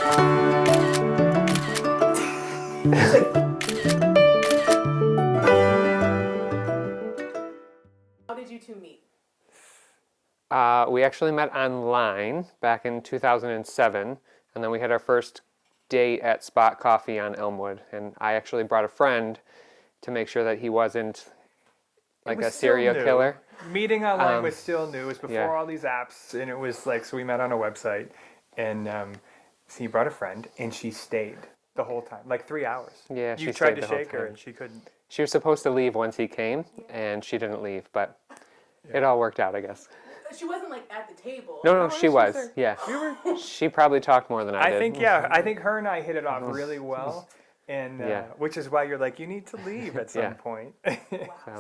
How did you two meet? We actually met online back in 2007, and then we had our first date at Spot Coffee on Elmwood. And I actually brought a friend to make sure that he wasn't like a serial killer. Meeting online was still new. It was before yeah. all these apps, and it was like, so we met on a website, and so he brought a friend, and she stayed the whole time, like 3 hours. Yeah, you she tried stayed to the whole shake her, time. and she couldn't. She was supposed to leave once he came, and she didn't leave, but it all worked out, I guess. She wasn't like at the table. No, she was. Yeah, she probably talked more than I did. I think her and I hit it off really well. And which is why you're like, you need to leave at some point.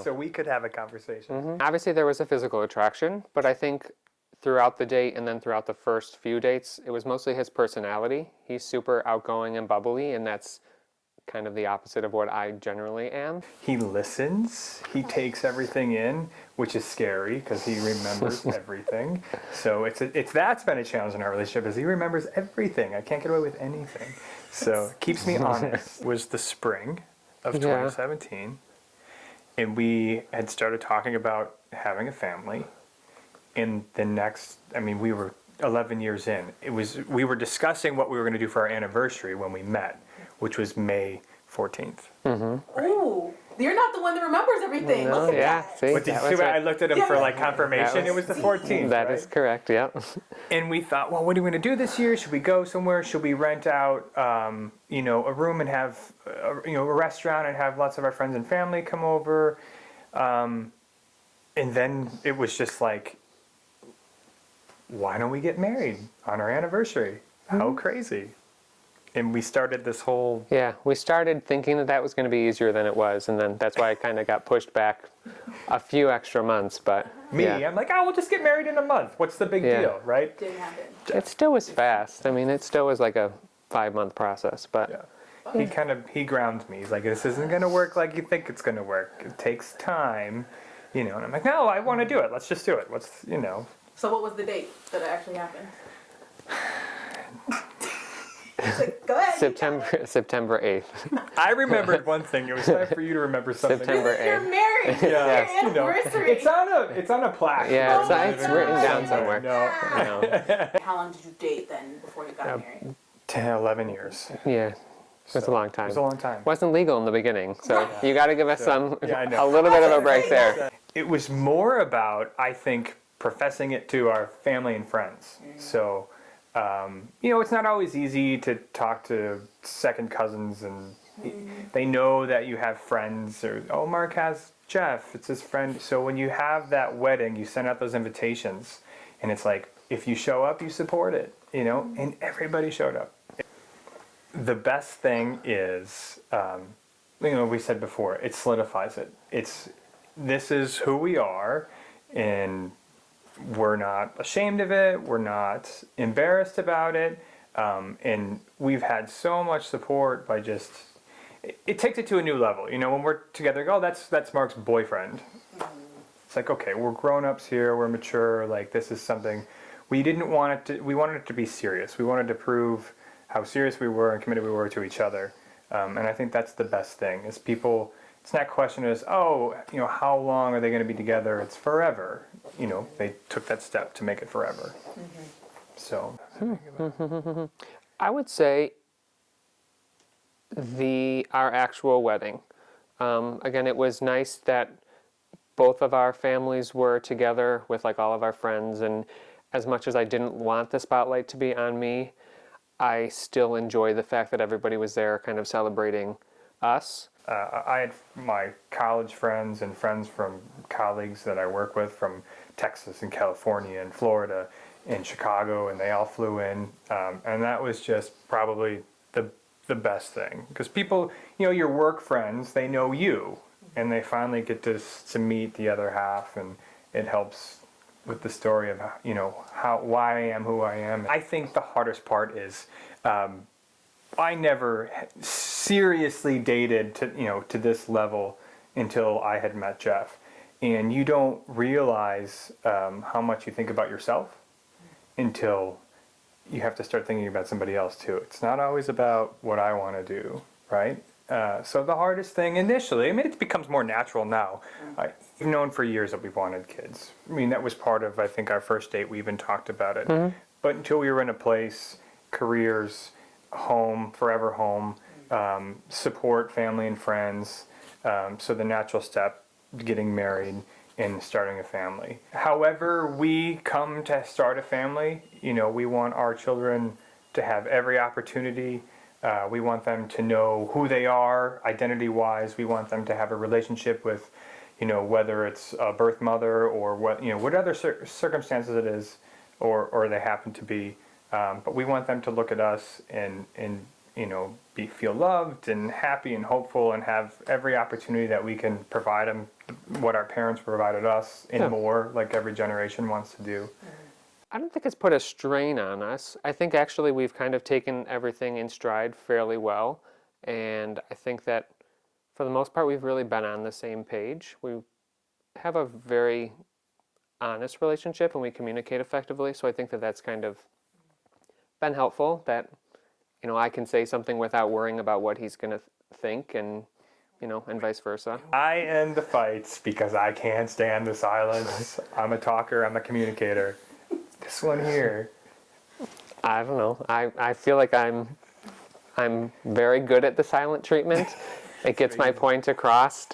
So we could have a conversation. Obviously, there was a physical attraction, but I think throughout the date and then throughout the first few dates, it was mostly his personality. He's super outgoing and bubbly, and that's kind of the opposite of what I generally am. He listens. He takes everything in, which is scary because he remembers everything. So that's been a challenge in our relationship, is he remembers everything. I can't get away with anything. So it keeps me honest. It was the spring of 2017, and we had started talking about having a family. And the next, we were 11 years in. We were discussing what we were going to do for our anniversary when we met, which was May 14th. Mm-hmm. Ooh, you're not the one that remembers everything. No, Look at that. See, I looked at him for like confirmation. It was the 14th. That is correct, yeah. And we thought, well, what are we going to do this year? Should we go somewhere? Should we rent out, a room and have, a restaurant and have lots of our friends and family come over? And then it was just like, why don't we get married on our anniversary? How crazy. And we started this whole... Yeah, we started thinking that was going to be easier than it was, and then that's why I kind of got pushed back a few extra months, but... I'm like, we'll just get married in a month. What's the big deal, right? Didn't happen. It still was fast. It still was like a 5-month process, but... Yeah. He grounds me. He's like, this isn't going to work like you think it's going to work. It takes time, and I'm like, no, I want to do it. Let's just do it. So what was the date that it actually happened? Go ahead. September 8th. I remembered one thing. It was time for you to remember something. September 8th. You're married. Yes. Your anniversary. It's on a plaque. Yeah, it's written down somewhere. No. How long did you date then before you got married? 10, 11 years. Yeah. It was a long time. It was a long time. Wasn't legal in the beginning, so you got to give us a little bit of a break there. It was more about, I think, professing it to our family and friends. So... it's not always easy to talk to second cousins, and they know that you have friends, or, Mark has Jeff, it's his friend. So when you have that wedding, you send out those invitations, and it's like, if you show up, you support it, and everybody showed up. The best thing is, we said before, it solidifies it. This is who we are, and we're not ashamed of it. We're not embarrassed about it. And we've had so much support by just... It takes it to a new level. When we're together, that's Mark's boyfriend. It's like, okay, we're grown-ups here. We're mature. Like, this is something... We wanted it to be serious. We wanted to prove how serious we were and committed we were to each other. And I think that's the best thing, is people... It's not question as, how long are they going to be together? It's forever. They took that step to make it forever. So. I would say our actual wedding. Again, it was nice that both of our families were together with like all of our friends, and as much as I didn't want the spotlight to be on me, I still enjoy the fact that everybody was there kind of celebrating us. I had my college friends and friends from colleagues that I work with from Texas and California and Florida and Chicago, and they all flew in. And that was just probably the best thing. Because people, your work friends, they know you, and they finally get to meet the other half, and it helps with the story of, why I am who I am. I think the hardest part is... I never seriously dated to this level until I had met Jeff. And you don't realize how much you think about yourself until you have to start thinking about somebody else too. It's not always about what I want to do, right? So the hardest thing initially, I mean, it becomes more natural now. We've known for years that we've wanted kids. I mean, that was part of, I think, our first date. We even talked about it. But until we were in a place, careers, home, forever home, support, family and friends. So the natural step, getting married and starting a family. However we come to start a family, you know, we want our children to have every opportunity. We want them to know who they are, identity-wise. We want them to have a relationship with, you know, whether it's a birth mother or what, you know, what other circumstances it is, or they happen to be. But we want them to look at us and you know, feel loved and happy and hopeful and have every opportunity that we can provide them what our parents provided us and more, like every generation wants to do. I don't think it's put a strain on us. I think actually we've kind of taken everything in stride fairly well, and I think that for the most part we've really been on the same page. We have a very honest relationship and we communicate effectively, so I think that that's kind of been helpful, that, you know, I can say something without worrying about what he's going to think, and, you know, and vice versa. I end the fights because I can't stand the silence. I'm a talker, I'm a communicator. This one here. I don't know. I feel like I'm very good at the silent treatment. It gets my point across.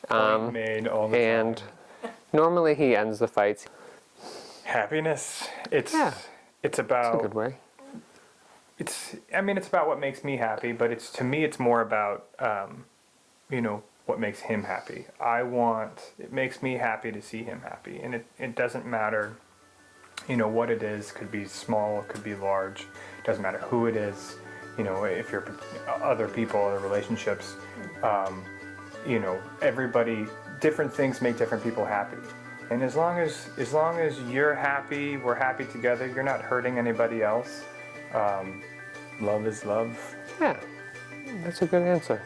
Point made all the and time. Normally he ends the fights. Happiness. It's about. That's a good way. I mean, it's about what makes me happy, but to me, it's more about, you know, what makes him happy. It makes me happy to see him happy. And it doesn't matter, you know, what it is. Could be small, it could be large. It doesn't matter who it is. You know, if you're other people, other relationships, you know, everybody, different things make different people happy. And as long as you're happy, we're happy together, you're not hurting anybody else. Love is love. Yeah, that's a good answer.